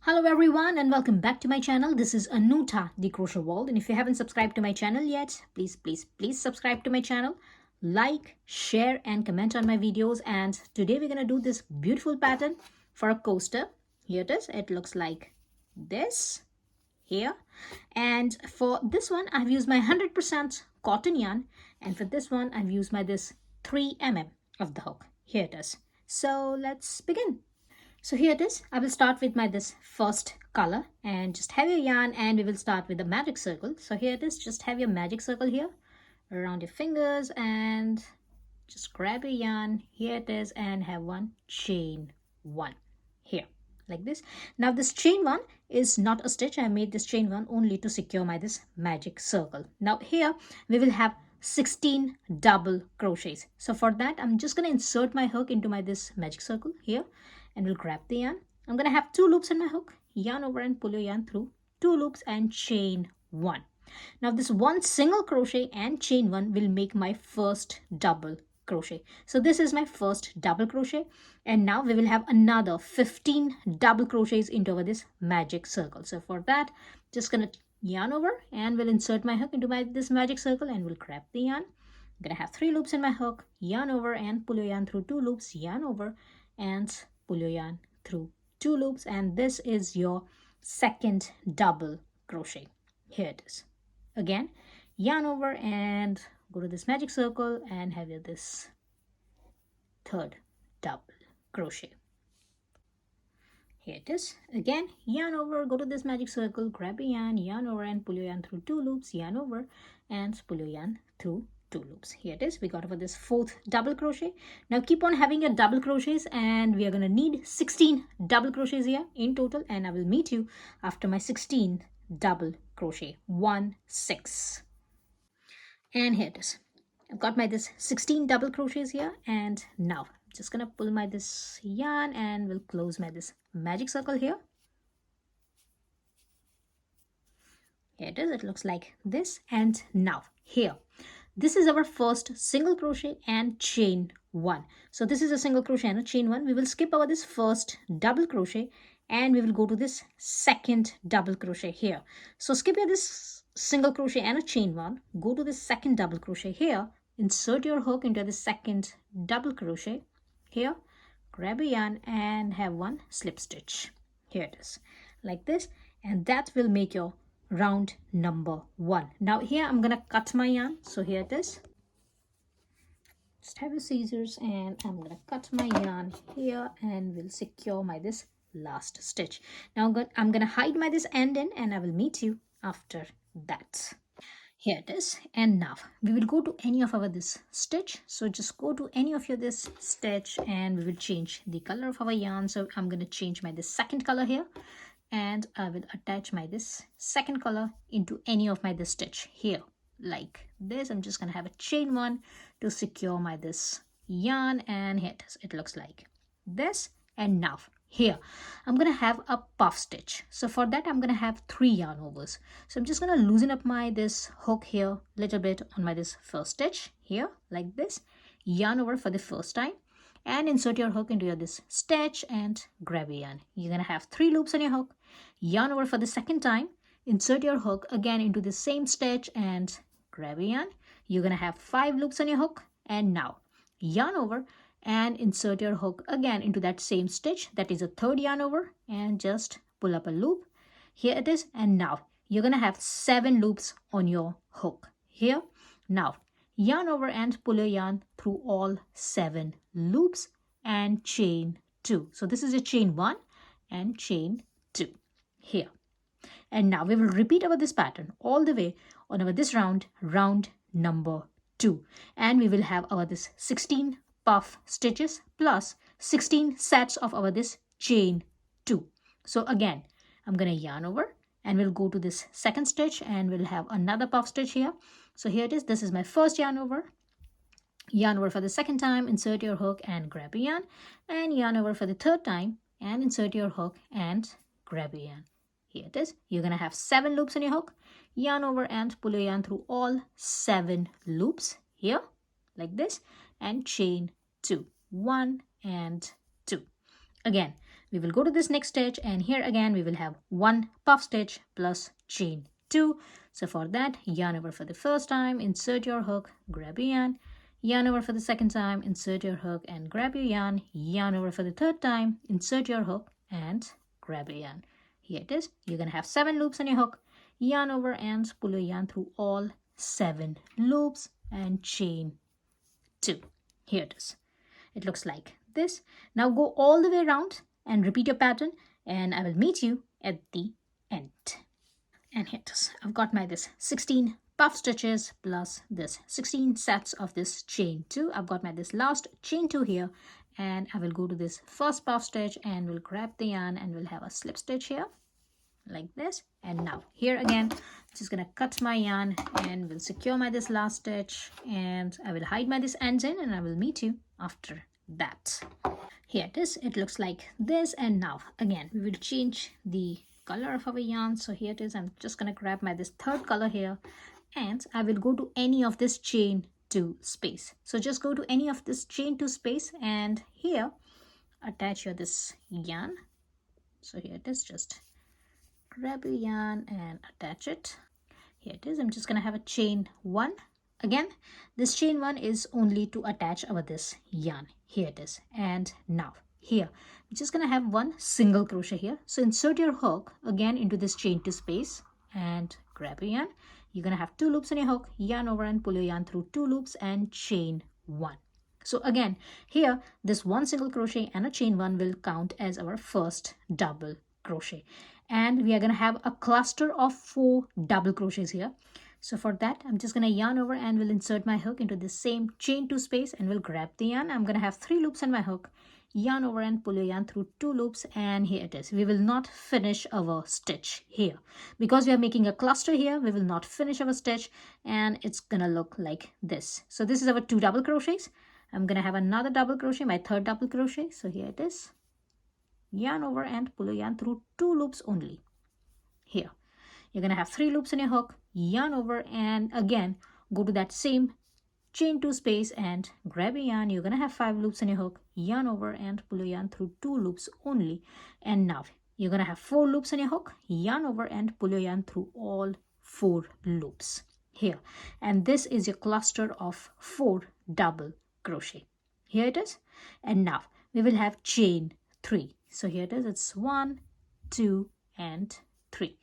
Hello everyone and welcome back to my channel. This is Anuta, the Crochet World, and if you haven't subscribed to my channel yet, please subscribe to my channel. Like, share and comment on my videos, and today we're going to do this beautiful pattern for a coaster. Here it is. It looks like this here, and for this one I've used my 100% cotton yarn, and for this one I've used my this 3 mm of the hook. Here it is. So let's begin. So here it is. I will start with my this first color and just have your yarn, and we will start with the magic circle. So here it is. Just have your magic circle here around your fingers and just grab your yarn. Here it is, and have one chain one here like this. Now this chain one is not a stitch. I made this chain one only to secure my this magic circle. Now here we will have 16 double crochets. So for that I'm just going to insert my hook into my this magic circle here, and we'll grab the yarn. I'm going to have 2 loops in my hook, yarn over and pull your yarn through, 2 loops and chain 1. Now this one single crochet and chain 1 will make my first double crochet. So this is my first double crochet, and now we will have another 15 double crochets into this magic circle. So for that, just gonna yarn over and we'll insert my hook into this magic circle, and we'll grab the yarn. I'm gonna have 3 loops in my hook, yarn over and pull your yarn through 2 loops, yarn over and pull your yarn through 2 loops, and this is your second double crochet. Here it is. Again, yarn over and go to this magic circle and have this third double crochet. Here it is. Again, yarn over, go to this magic circle, grab a yarn over and pull your yarn through 2 loops, yarn over and pull your yarn through 2 loops. Here it is. We got over this fourth double crochet. Now keep on having your double crochets, and we are going to need 16 double crochets here in total, and I will meet you after my 16 double crochet. 1 6. And here it is. I've got my this 16 double crochets here, and now I'm just gonna pull my this yarn and we'll close my this magic circle here. Here it is. It looks like this. And now here, this is our first single crochet and chain 1. So this is a single crochet and a chain 1. We will skip over this first double crochet and we will go to this second double crochet here. So skip here this single crochet and a chain 1, go to the second double crochet here, insert your hook into the second double crochet here, grab a yarn and have one slip stitch. Here it is like this, and that will make your round number 1. Now here I'm gonna cut my yarn. So here it is. Just have your scissors and I'm gonna cut my yarn here, and we'll secure my this last stitch. Now I'm gonna hide my this end in, and I will meet you after that. Here it is. And now we will go to any of our this stitch. So just go to any of your this stitch and we will change the color of our yarn. So I'm going to change my this second color here, and I will attach my this second color into any of my this stitch here like this. I'm just going to have a chain 1 to secure my this yarn, and here it is. It looks like this. And now here I'm going to have a puff stitch. So for that I'm going to have 3 yarn overs. So I'm just going to loosen up my this hook here a little bit on my this first stitch here like this, yarn over for the first time and insert your hook into your this stitch and grab a yarn. You're going to have 3 loops on your hook, yarn over for the second time, insert your hook again into the same stitch and grab a yarn. You're going to have 5 loops on your hook, and now yarn over and insert your hook again into that same stitch, that is a third yarn over, and just pull up a loop. Here it is. And now you're going to have 7 loops on your hook here. Now yarn over and pull your yarn through all 7 loops and chain 2. So this is a chain 1 and chain 2 here. And now we will repeat over this pattern all the way on our this round number 2, and we will have our this 16 puff stitches plus 16 sets of our this chain 2. So again I'm going to yarn over and we'll go to this second stitch and we'll have another puff stitch here. So here it is. This is my first yarn over for the second time, insert your hook and grab a yarn, and yarn over for the third time and insert your hook and grab a yarn. Here it is. You're going to have 7 loops on your hook, yarn over and pull your yarn through all 7 loops here like this, and chain 2, 1 and 2. Again, we will go to this next stitch, and here again we will have 1 puff stitch plus chain 2. So for that, yarn over for the first time, insert your hook, grab your yarn over for the second time, insert your hook and grab your yarn over for the third time, insert your hook and grab your yarn. Here it is. You're going to have 7 loops on your hook, yarn over and pull your yarn through all 7 loops and chain 2. Here it is. It looks like this. Now go all the way around and repeat your pattern, and I will meet you at the end. And here it is. I've got my this 16 puff stitches plus this 16 sets of this chain 2. I've got my this last chain 2 here, and I will go to this first puff stitch and we'll grab the yarn and we'll have a slip stitch here like this. And now here again, just gonna cut my yarn and we'll secure my this last stitch, and I will hide my this ends in, and I will meet you after that. Here it is. It looks like this. And now again we will change the color of our yarn. So here it is. I'm just gonna grab my this third color here, and I will go to any of this chain 2 space. So just go to any of this chain 2 space, and here attach your this yarn. So here it is. Just grab your yarn and attach it. Here it is. I'm just gonna have a chain 1. Again, this chain 1 is only to attach our this yarn. Here it is. And now here I'm just gonna have 1 single crochet here. So insert your hook again into this chain 2 space and grab your yarn. You're gonna have 2 loops on your hook, yarn over and pull your yarn through 2 loops and chain 1. So again, here this 1 single crochet and a chain 1 will count as our first double crochet, and we are going to have a cluster of 4 double crochets here. So for that, I'm just going to yarn over and will insert my hook into the same chain 2 space and will grab the yarn. I'm going to have 3 loops on my hook, yarn over and pull your yarn through 2 loops, and here it is. We will not finish our stitch here because we are making a cluster here. We will not finish our stitch, and it's gonna look like this. So this is our 2 double crochets. I'm gonna have another double crochet, my third double crochet. So here it is. Yarn over and pull your yarn through 2 loops only. Here you're gonna have 3 loops on your hook, yarn over, and again go to that same chain 2 space and grab a yarn. You're gonna have 5 loops on your hook, yarn over and pull your yarn through 2 loops only. And now you're gonna have 4 loops on your hook, yarn over and pull your yarn through all 4 loops here. And this is your cluster of 4 double crochet. Here it is. And now we will have chain 3. So here it is. It's 1, 2 and 3.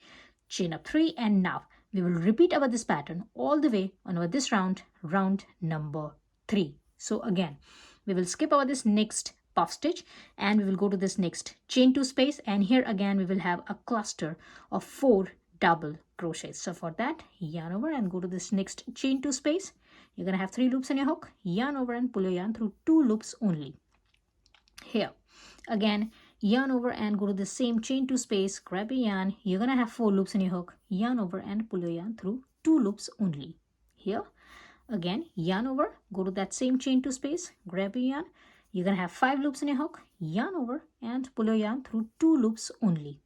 Chain up 3, and now we will repeat our this pattern all the way on our this round number 3. So again we will skip over this next puff stitch and we will go to this next chain 2 space, and here again we will have a cluster of 4 double crochets. So for that, yarn over and go to this next chain 2 space. You're gonna have 3 loops on your hook, yarn over and pull your yarn through 2 loops only. Here again, yarn over and go to the same chain 2 space, grab a yarn. You're gonna have 4 loops in your hook, yarn over and pull your yarn through 2 loops only. Here again, yarn over, go to that same chain 2 space, grab a yarn. You're gonna have 5 loops in your hook, yarn over and pull your yarn through 2 loops only.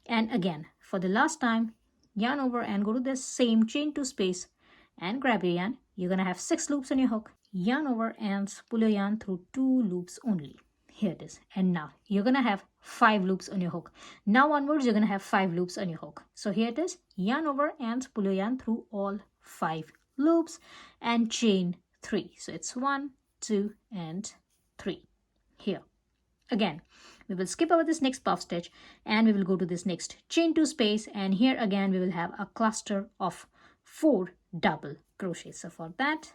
And again for the last time, yarn over and go to the same chain 2 space and grab a yarn. You're gonna have 6 loops on your hook, yarn over and pull your yarn through 2 loops only. Here it is. And now you're gonna have 5 loops on your hook. Now onwards you're gonna have 5 loops on your hook. So here it is. Yarn over and pull your yarn through all 5 loops and chain 3. So it's 1, 2 and 3. Here again we will skip over this next puff stitch and we will go to this next chain 2 space, and here again we will have a cluster of 4 double crochets. So for that,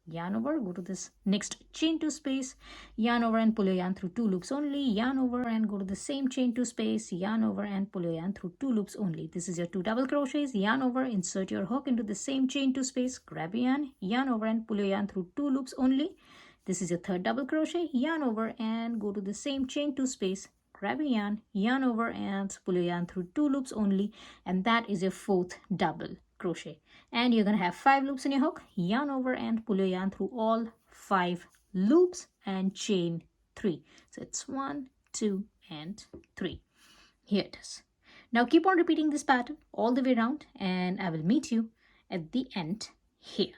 yarn over, go to this next chain 2 space, yarn over and pull your yarn through 2 loops only, yarn over and go to the same chain 2 space, yarn over and pull your yarn through 2 loops only. This is your 2 double crochets, yarn over, insert your hook into the same chain 2 space, grab your yarn over and pull your yarn through 2 loops only. This is your 3rd double crochet, yarn over and go to the same chain 2 space, grab a yarn over and pull your yarn through 2 loops only, and that is your 4th double crochet. And you're going to have 5 loops in your hook, yarn over and pull your yarn through all 5 loops and chain 3. So it's 1, 2 and 3. Here it is. Now keep on repeating this pattern all the way around, and I will meet you at the end here.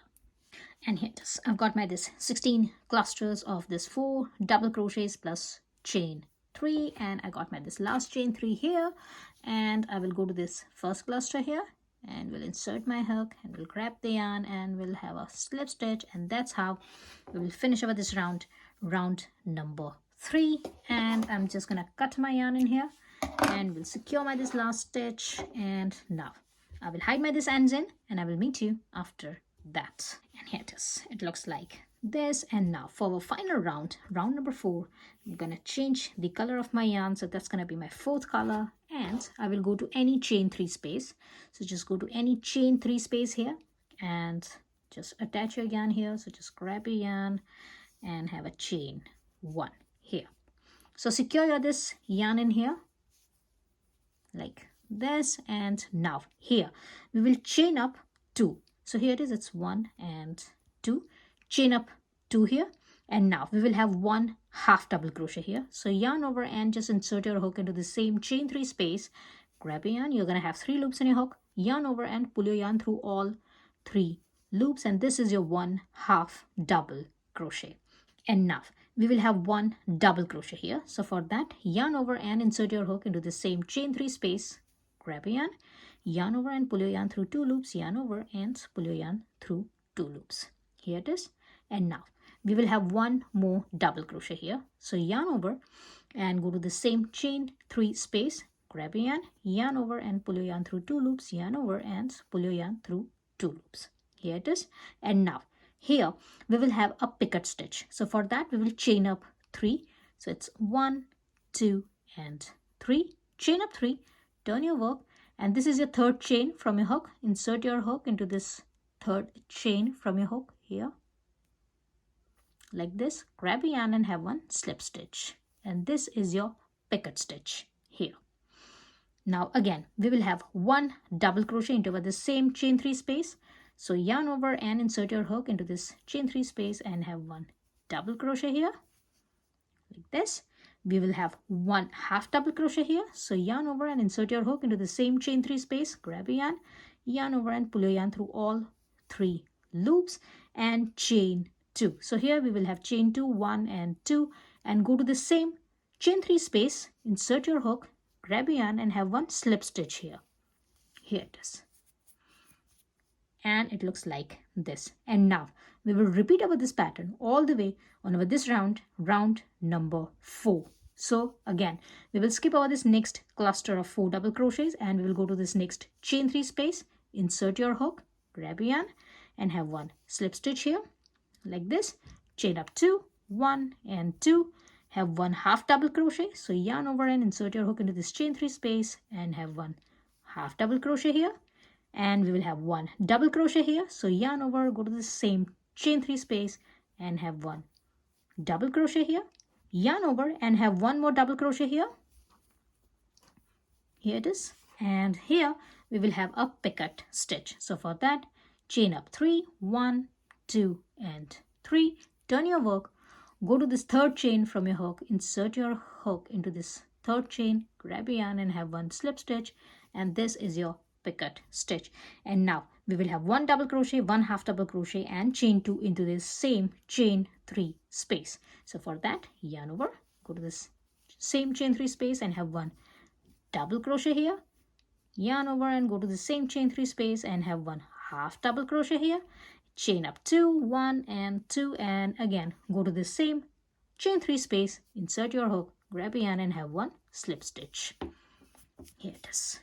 And here it is. I've got my this 16 clusters of this 4 double crochets plus chain 3, and I got my this last chain 3 here, and I will go to this first cluster here and we'll insert my hook and we'll grab the yarn and we'll have a slip stitch, and that's how we will finish over this round number 3. And I'm just gonna cut my yarn in here and we'll secure my this last stitch, and now I will hide my this ends in and I will meet you after that. And here it is, it looks like this. And now for our final round number 4, I'm gonna change the color of my yarn, so that's gonna be my 4th color, and I will go to any chain 3 space. So just go to any chain 3 space here and just attach your yarn here. So just grab your yarn and have a chain 1 here. So secure your this yarn in here like this, and now here we will chain up 2. So here it is, it's 1 and 2, chain up 2 here, and now we will have 1 half double crochet here. So yarn over and just insert your hook into the same chain 3 space, grab your yarn, you're going to have 3 loops in your hook, yarn over and pull your yarn through all 3 loops, and this is your 1 half double crochet. And now we will have 1 double crochet here. So for that, yarn over and insert your hook into the same chain 3 space, grab your yarn over and pull your yarn through 2 loops, yarn over and pull your yarn through 2 loops. Here it is. And now we will have 1 more double crochet here. So yarn over and go to the same chain 3 space, grab your yarn over and pull your yarn through 2 loops, yarn over and pull your yarn through 2 loops. Here it is. And now here we will have a picot stitch. So for that we will chain up 3. So it's 1, 2 and 3, chain up 3, turn your work, and this is your 3rd chain from your hook. Insert your hook into this 3rd chain from your hook here like this, grab your yarn and have 1 slip stitch, and this is your picot stitch here. Now again we will have 1 double crochet into the same chain 3 space. So yarn over and insert your hook into this chain 3 space and have 1 double crochet here like this. We will have 1 half double crochet here. So yarn over and insert your hook into the same chain 3 space, grab your yarn over and pull your yarn through all 3 loops and chain 2. So here we will have chain 2, 1 and 2, and go to the same chain 3 space, insert your hook, grab your yarn and have 1 slip stitch here. Here it is. And it looks like this. And now we will repeat over this pattern all the way on over this round number 4. So again we will skip over this next cluster of 4 double crochets and we will go to this next chain 3 space, insert your hook, grab your yarn and have 1 slip stitch here like this, chain up 2, 1 and 2, have 1 half double crochet. So yarn over and insert your hook into this chain 3 space and have 1 half double crochet here, and we will have 1 double crochet here. So yarn over, go to the same chain 3 space and have 1 double crochet here, yarn over and have 1 more double crochet here. Here it is. And here we will have a picot stitch. So for that, chain up 3, 1, 2 and 3, turn your work, go to this 3rd chain from your hook, insert your hook into this 3rd chain, grab your yarn and have 1 slip stitch, and this is your picot stitch. And now we will have 1 double crochet, 1 half double crochet and chain 2 into this same chain 3 space. So for that, yarn over, go to this same chain 3 space and have 1 double crochet here, yarn over and go to the same chain 3 space and have 1 half double crochet here, chain up 2, 1 and 2, and again go to the same chain 3 space, insert your hook, grab your yarn and have 1 slip stitch. Here it is.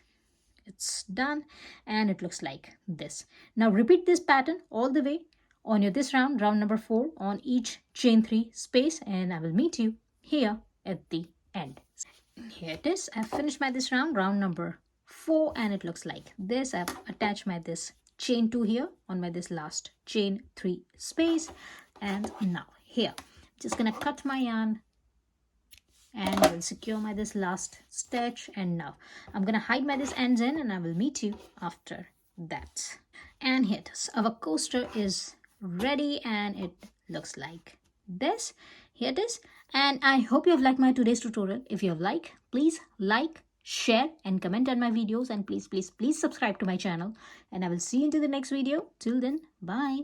It's done and it looks like this. Now repeat this pattern all the way on your this round number 4 on each chain 3 space, and I will meet you here at the end. Here it is. I've finished my this round number 4, and it looks like this. I've attached my this chain 2 here on my this last chain 3 space, and now here just gonna cut my yarn and I will secure my this last stitch, and now I'm gonna hide my this ends in and I will meet you after that. And here it is. Our coaster is ready and it looks like this. Here it is. And I hope you have liked my today's tutorial. If you have liked, please like, share and comment on my videos, and please subscribe to my channel, and I will see you into the next video. Till then, bye.